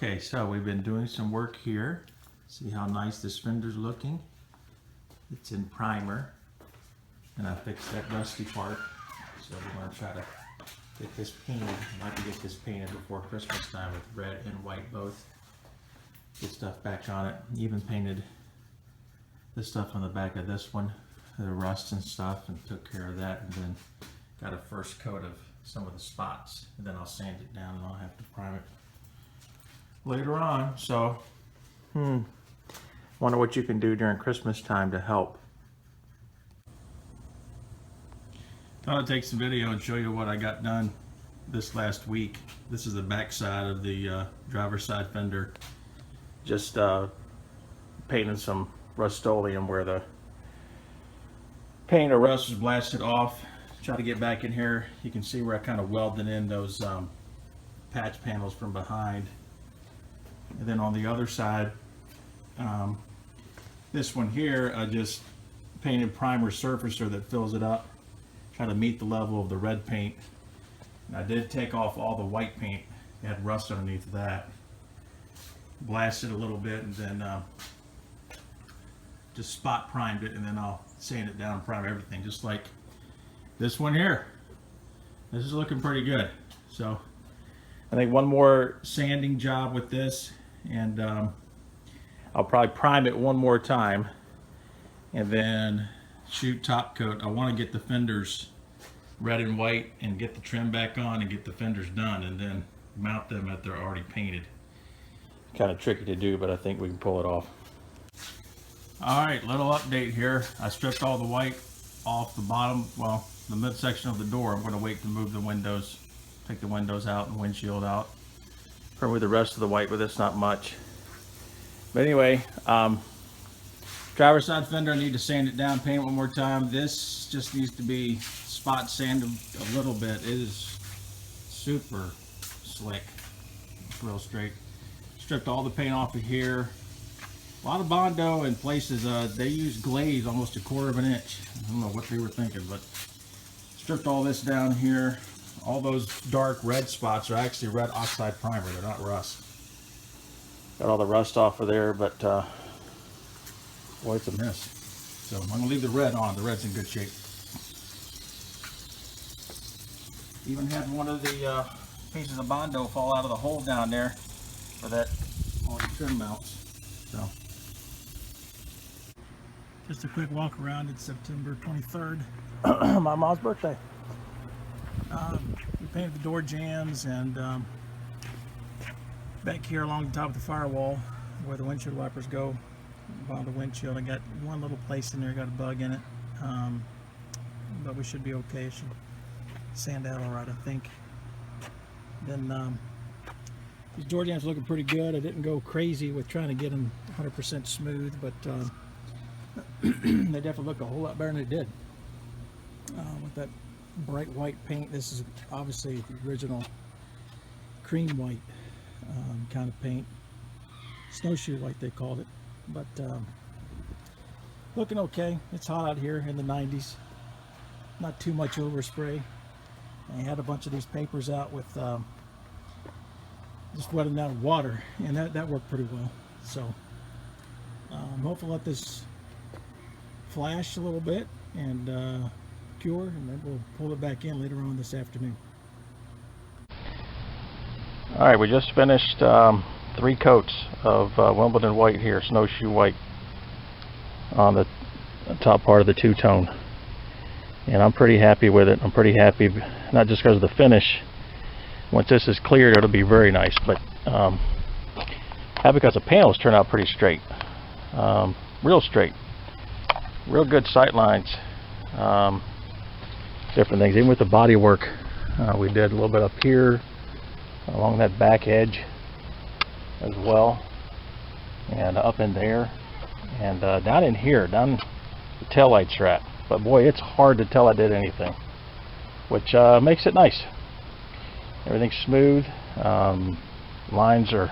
Okay, so we've been doing some work here. See how nice this fender's looking? It's in primer, and I fixed that rusty part. So we're going to try to get this painted. I'd like to get this painted before Christmas time with red and white both. Get stuff back on it. Even painted this stuff on the back of this one, the rust and stuff, and took care of that, and then got a first coat of some of the spots, and then I'll sand it down and I'll have to prime it later on. So wonder what you can do during Christmas time to help. Thought I'd take some video and show you what I got done this last week. This is the back side of the driver's side fender. Just painting some Rust-Oleum where the paint or rust was blasted off. Try to get back in here. You can see where I kind of welded in those patch panels from behind. And then on the other side, this one here, I just painted primer surfacer that fills it up. Try to meet the level of the red paint. And I did take off all the white paint. It had rust underneath that. Blasted a little bit, and then just spot primed it, and then I'll sand it down and prime everything, just like this one here. This is looking pretty good. So I think one more sanding job with this, and I'll probably prime it one more time and then shoot top coat. I want to get the fenders red and white and get the trim back on and get the fenders done, and then mount them if they're already painted. Kind of tricky to do, but I think we can pull it off. All right, little update here. I stripped all the white off the bottom, well, the midsection of the door. I'm going to wait to move the windows, take the windows out and windshield out. Probably the rest of the white, but it's not much. But anyway, driver's side fender, I need to sand it down, paint it one more time. This just needs to be spot sanded a little bit. It is super slick, real straight. Stripped all the paint off of here. A lot of Bondo in places, they use glaze almost 1/4 of an inch. I don't know what they were thinking, but stripped all this down here. All those dark red spots are actually red oxide primer. They're not rust. Got all the rust off of there, but boy, it's a mess. So I'm gonna leave the red on. The red's in good shape. Even had one of the pieces of Bondo fall out of the hole down there for that on the trim mounts. So just a quick walk around. It's September 23rd, my mom's birthday. We painted the door jambs, and back here along the top of the firewall where the windshield wipers go, by the windshield, I got one little place in there, got a bug in it, but we should be okay. It should sand out all right, I think. Then these door jambs looking pretty good. I didn't go crazy with trying to get them 100% smooth, but they definitely look a whole lot better than they did with that bright white paint. This is obviously the original cream white kind of paint, snowshoe white they called it, but looking okay. It's hot out here in the 90s, not too much overspray. I had a bunch of these papers out with just wetting down water, and that worked pretty well. So hopefully let this flash a little bit and cure, and then we'll pull it back in later on this afternoon. All right, we just finished 3 coats of Wimbledon white here, snowshoe white, on the top part of the two-tone, and I'm pretty happy with it. I'm pretty happy, not just because of the finish. Once this is cleared, it'll be very nice, but happy because the panels turn out pretty straight, real straight, real good sight lines, different things. Even with the body work, we did a little bit up here along that back edge as well, and up in there, and down in here, down the taillight strap. But boy, it's hard to tell I did anything, which makes it nice. Everything's smooth, lines are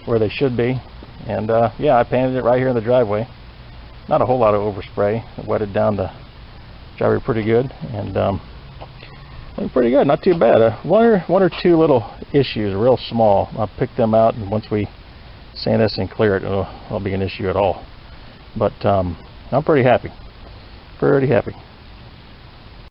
where they should be, and yeah, I painted it right here in the driveway. Not a whole lot of overspray. It wetted down the driveway pretty good, and looking pretty good, not too bad. One or two little issues, real small. I'll pick them out, and once we sand this and clear it, it'll be an issue at all. But I'm pretty happy. Pretty happy.